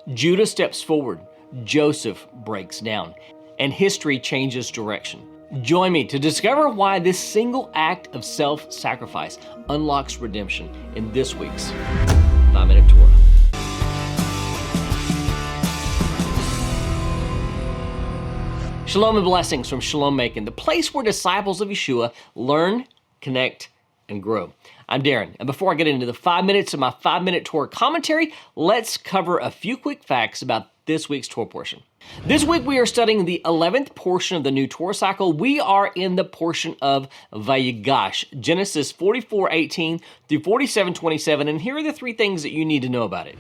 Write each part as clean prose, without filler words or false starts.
Judah steps forward, Joseph breaks down, and history changes direction. Join me to discover why this single act of self-sacrifice unlocks redemption in this week's 5-Minute Torah. Shalom and blessings from Shalom, Macon, the place where disciples of Yeshua learn, connect, and grow. I'm Darren, and before I get into the 5 minutes of my 5-Minute Torah commentary, let's cover a few quick facts about this week's Torah portion. This week we are studying the 11th portion of the new Torah cycle. We are in the portion of Vayigash, Genesis 44:18 through 47:27, and here are the three things that you need to know about it.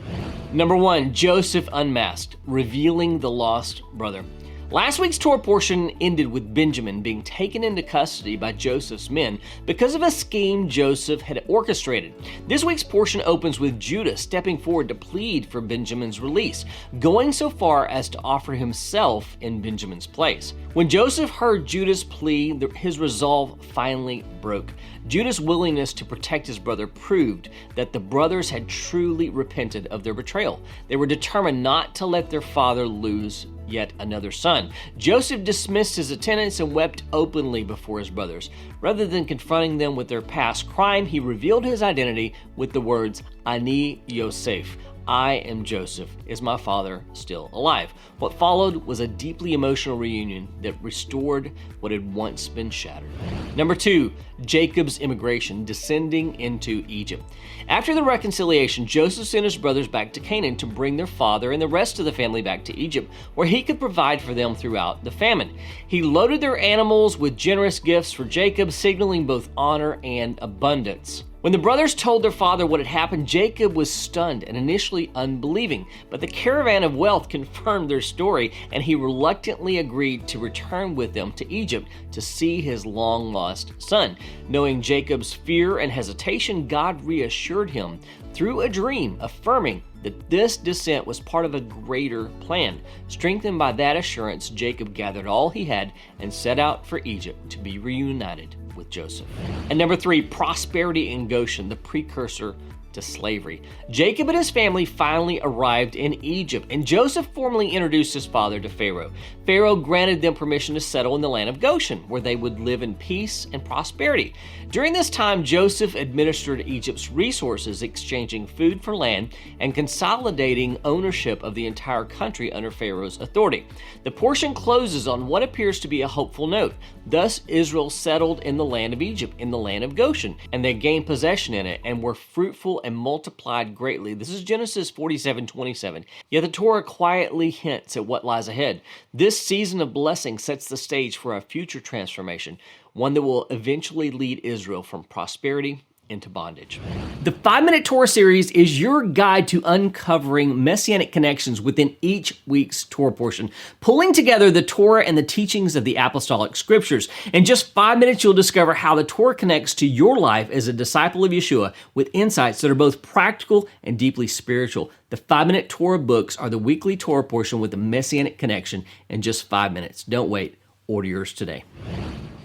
Number one, Joseph unmasked, revealing the lost brother. Last week's Torah portion ended with Benjamin being taken into custody by Joseph's men because of a scheme Joseph had orchestrated. This week's portion opens with Judah stepping forward to plead for Benjamin's release, going so far as to offer himself in Benjamin's place. When Joseph heard Judah's plea, his resolve finally broke. Judah's willingness to protect his brother proved that the brothers had truly repented of their betrayal. They were determined not to let their father lose yet another son. Joseph dismissed his attendants and wept openly before his brothers. Rather than confronting them with their past crime, he revealed his identity with the words, "Ani Yosef." I am Joseph. Is my father still alive? What followed was a deeply emotional reunion that restored what had once been shattered. Number two, Jacob's immigration, descending into Egypt. After the reconciliation, Joseph sent his brothers back to Canaan to bring their father and the rest of the family back to Egypt, where he could provide for them throughout the famine. He loaded their animals with generous gifts for Jacob, signaling both honor and abundance. When the brothers told their father what had happened, Jacob was stunned and initially unbelieving, but the caravan of wealth confirmed their story, and he reluctantly agreed to return with them to Egypt to see his long-lost son. Knowing Jacob's fear and hesitation, God reassured him through a dream, affirming that this descent was part of a greater plan. Strengthened by that assurance, Jacob gathered all he had and set out for Egypt to be reunited with Joseph. And number three, prosperity in Goshen, the precursor to slavery. Jacob and his family finally arrived in Egypt, and Joseph formally introduced his father to Pharaoh. Pharaoh granted them permission to settle in the land of Goshen, where they would live in peace and prosperity. During this time, Joseph administered Egypt's resources, exchanging food for land and consolidating ownership of the entire country under Pharaoh's authority. The portion closes on what appears to be a hopeful note. Thus, Israel settled in the land of Egypt, in the land of Goshen, and they gained possession in it and were fruitful and multiplied greatly. This is Genesis 47:27. Yet the Torah quietly hints at what lies ahead. This season of blessing sets the stage for a future transformation, one that will eventually lead Israel from prosperity into bondage. The 5-Minute Torah series is your guide to uncovering Messianic connections within each week's Torah portion, pulling together the Torah and the teachings of the apostolic scriptures. In just 5 minutes, you'll discover how the Torah connects to your life as a disciple of Yeshua with insights that are both practical and deeply spiritual. The 5-Minute Torah books are the weekly Torah portion with a Messianic connection in just 5 minutes. Don't wait. Order yours today.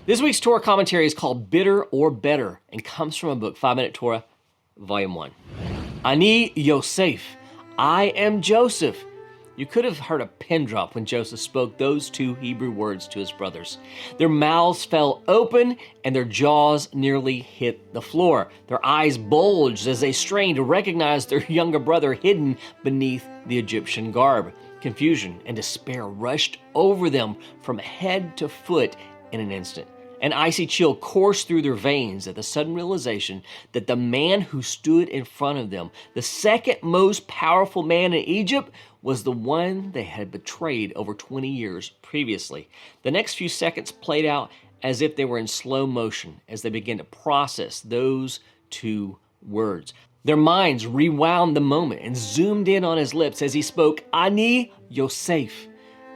This week's Torah commentary is called Bitter or Better and comes from a book, 5-Minute Torah, Volume 1. Ani Yosef, I am Joseph. You could have heard a pin drop when Joseph spoke those two Hebrew words to his brothers. Their mouths fell open and their jaws nearly hit the floor. Their eyes bulged as they strained to recognize their younger brother hidden beneath the Egyptian garb. Confusion and despair rushed over them from head to foot in an instant. An icy chill coursed through their veins at the sudden realization that the man who stood in front of them, the second most powerful man in Egypt, was the one they had betrayed over 20 years previously. The next few seconds played out as if they were in slow motion as they began to process those two words. Their minds rewound the moment and zoomed in on his lips as he spoke, Ani Yosef.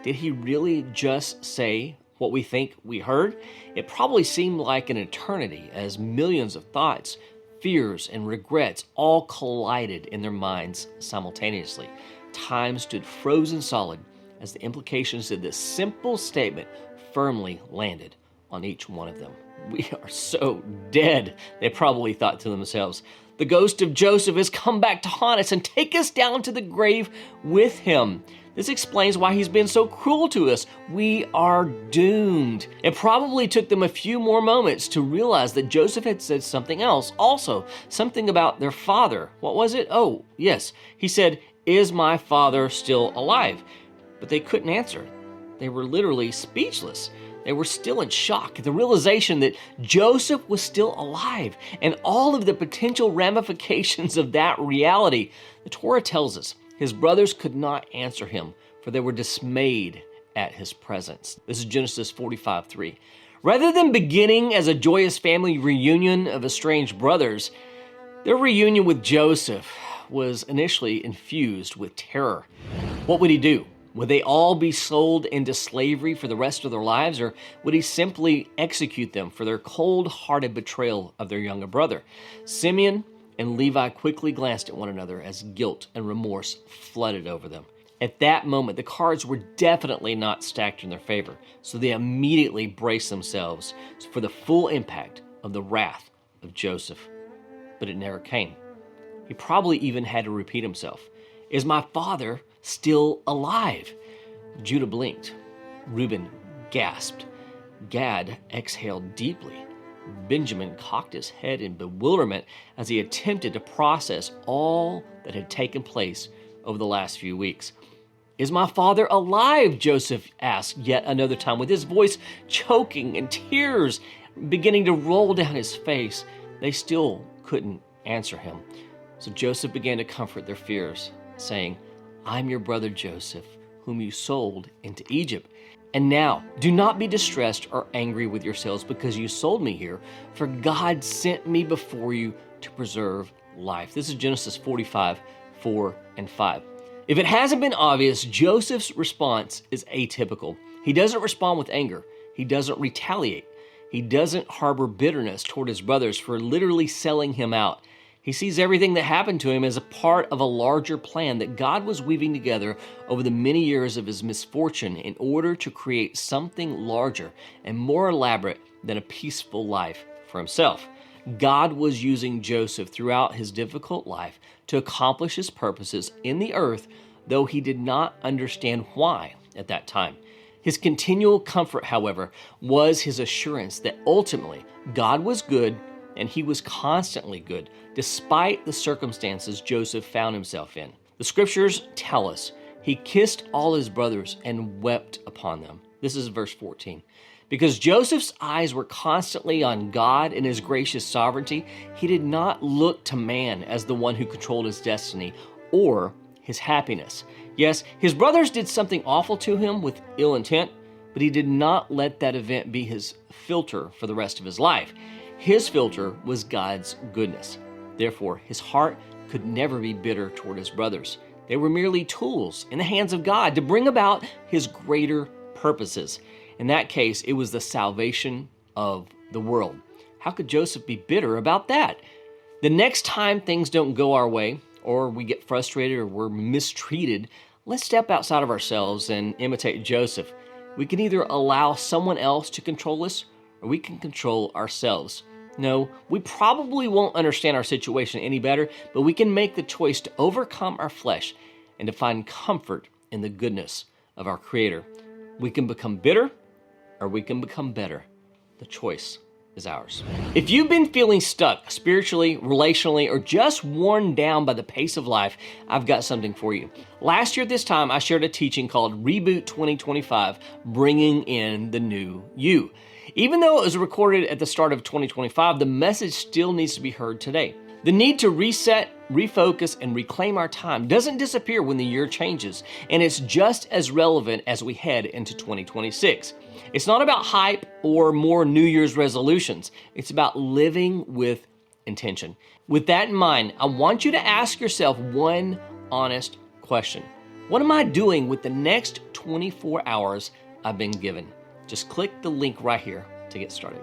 Did he really just say what we think we heard? It probably seemed like an eternity as millions of thoughts, fears, and regrets all collided in their minds simultaneously. Time stood frozen solid as the implications of this simple statement firmly landed on each one of them. We are so dead, they probably thought to themselves. The ghost of Joseph has come back to haunt us and take us down to the grave with him. This explains why he's been so cruel to us. We are doomed. It probably took them a few more moments to realize that Joseph had said something else, also something about their father. What was it? Oh, yes. He said, "Is my father still alive?" But they couldn't answer. They were literally speechless. They were still in shock at the realization that Joseph was still alive and all of the potential ramifications of that reality. The Torah tells us his brothers could not answer him, for they were dismayed at his presence. This is Genesis 45:3. Rather than beginning as a joyous family reunion of estranged brothers, their reunion with Joseph was initially infused with terror. What would he do? Would they all be sold into slavery for the rest of their lives, or would he simply execute them for their cold-hearted betrayal of their younger brother? Simeon and Levi quickly glanced at one another as guilt and remorse flooded over them. At that moment, the cards were definitely not stacked in their favor, so they immediately braced themselves for the full impact of the wrath of Joseph. But it never came. He probably even had to repeat himself. Is my father still alive? Judah blinked. Reuben gasped. Gad exhaled deeply. Benjamin cocked his head in bewilderment as he attempted to process all that had taken place over the last few weeks. Is my father alive? Joseph asked yet another time, with his voice choking and tears beginning to roll down his face. They still couldn't answer him. So Joseph began to comfort their fears, saying, I'm your brother Joseph, whom you sold into Egypt. And now, do not be distressed or angry with yourselves because you sold me here, for God sent me before you to preserve life. This is Genesis 45:4-5. If it hasn't been obvious, Joseph's response is atypical. He doesn't respond with anger. He doesn't retaliate. He doesn't harbor bitterness toward his brothers for literally selling him out. He sees everything that happened to him as a part of a larger plan that God was weaving together over the many years of his misfortune in order to create something larger and more elaborate than a peaceful life for himself. God was using Joseph throughout his difficult life to accomplish his purposes in the earth, though he did not understand why at that time. His continual comfort, however, was his assurance that ultimately God was good and he was constantly good, despite the circumstances Joseph found himself in. The scriptures tell us he kissed all his brothers and wept upon them. This is verse 14. Because Joseph's eyes were constantly on God and his gracious sovereignty, he did not look to man as the one who controlled his destiny or his happiness. Yes, his brothers did something awful to him with ill intent, but he did not let that event be his filter for the rest of his life. His filter was God's goodness. Therefore, his heart could never be bitter toward his brothers. They were merely tools in the hands of God to bring about his greater purposes. In that case, it was the salvation of the world. How could Joseph be bitter about that? The next time things don't go our way, or we get frustrated or we're mistreated, let's step outside of ourselves and imitate Joseph. We can either allow someone else to control us, or we can control ourselves. No, we probably won't understand our situation any better, but we can make the choice to overcome our flesh and to find comfort in the goodness of our Creator. We can become bitter, or we can become better. The choice is ours. If you've been feeling stuck spiritually, relationally, or just worn down by the pace of life, I've got something for you. Last year at this time, I shared a teaching called Reboot 2025, Bringing in the New You. Even though it was recorded at the start of 2025, the message still needs to be heard today. The need to reset, refocus, and reclaim our time doesn't disappear when the year changes, and it's just as relevant as we head into 2026. It's not about hype or more New Year's resolutions. It's about living with intention. With that in mind, I want you to ask yourself one honest question. What am I doing with the next 24 hours I've been given? Just click the link right here to get started.